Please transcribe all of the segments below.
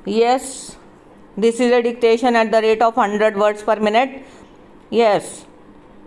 Yes, this is a dictation at the rate of 100 words per minute. Yes,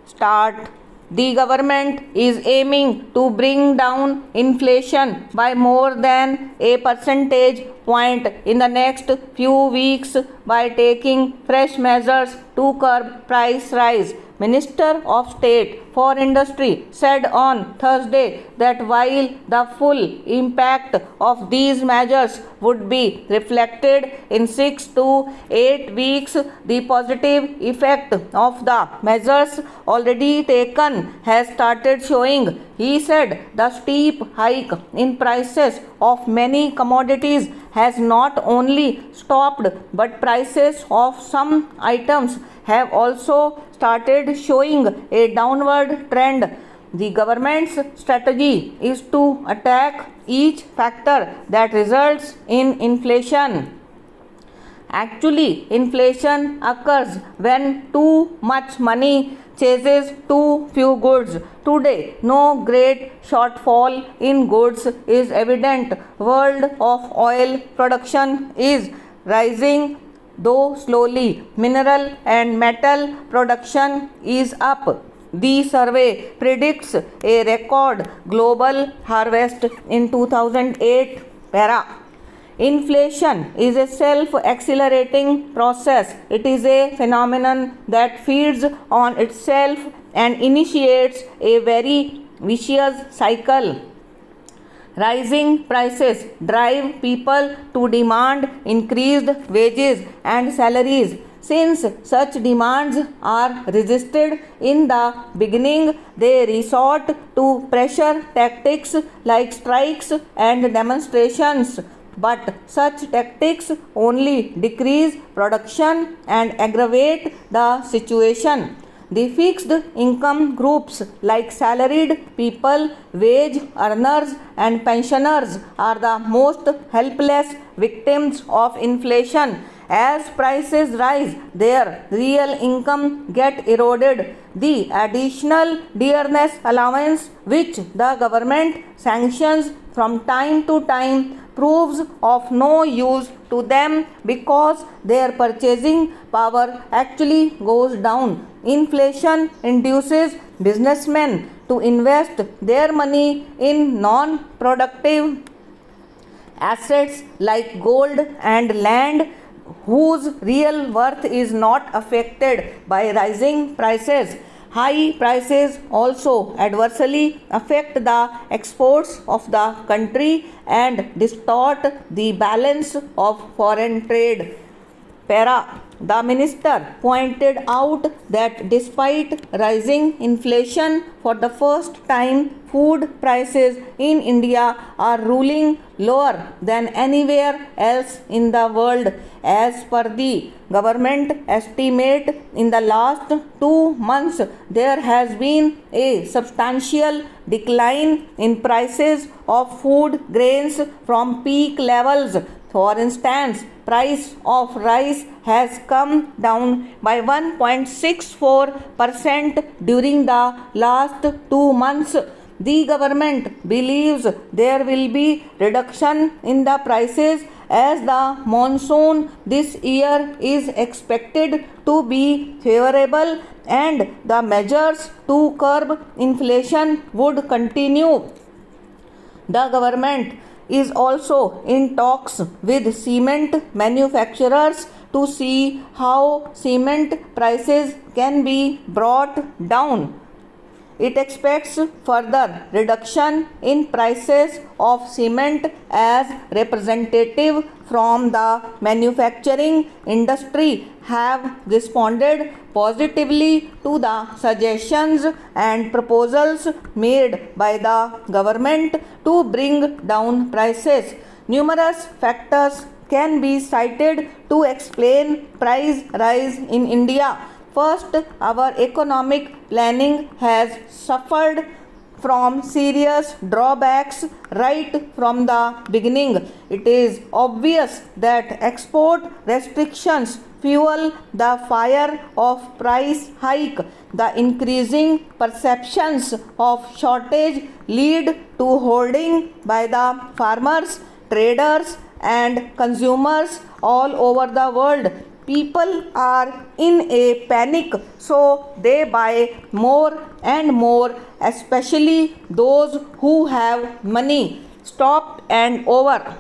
start. The government is aiming to bring down inflation by more than a percentage point in the next few weeks by taking fresh measures to curb price rise. Minister of State for Industry said on Thursday that while the full impact of these measures would be reflected in 6 to 8 weeks, the positive effect of the measures already taken has started showing. He said the steep hike in prices of many commodities has not only stopped but prices of some items have also started showing a downward trend. The government's strategy is to attack each factor that results in inflation. Actually, inflation occurs when too much money chases too few goods. Today, no great shortfall in goods is evident. World of oil production is rising, though slowly. Mineral and metal production is up. The survey predicts a record global harvest in 2008. Para. Inflation is a self-accelerating process. It is a phenomenon that feeds on itself and initiates a very vicious cycle. Rising prices drive people to demand increased wages and salaries. Since such demands are resisted in the beginning, they resort to pressure tactics like strikes and demonstrations. But such tactics only decrease production and aggravate the situation. The fixed income groups like salaried people, wage earners and pensioners are the most helpless victims of inflation. As prices rise, their real income get eroded. The additional dearness allowance which the government sanctions from time to time proves of no use to them because their purchasing power actually goes down. Inflation induces businessmen to invest their money in non-productive assets like gold and land, whose real worth is not affected by rising prices. High prices also adversely affect the exports of the country and distort the balance of foreign trade. Para. The minister pointed out that despite rising inflation for the first time, food prices in India are ruling lower than anywhere else in the world. As per the government estimate, in the last 2 months, there has been a substantial decline in prices of food grains from peak levels. For instance, price of rice has come down by 1.64% during the last 2 months. The government believes there will be reduction in the prices as the monsoon this year is expected to be favorable and the measures to curb inflation would continue. The government is also in talks with cement manufacturers to see how cement prices can be brought down. It expects further reduction in prices of cement as representatives from the manufacturing industry have responded positively to the suggestions and proposals made by the government to bring down prices. Numerous factors can be cited to explain price rise in India. First, our economic planning has suffered from serious drawbacks right from the beginning. It is obvious that export restrictions fuel the fire of price hike. The increasing perceptions of shortage lead to hoarding by the farmers traders and consumers all over the world. People are in a panic, so they buy more and more, especially those who have money. Stopped and over.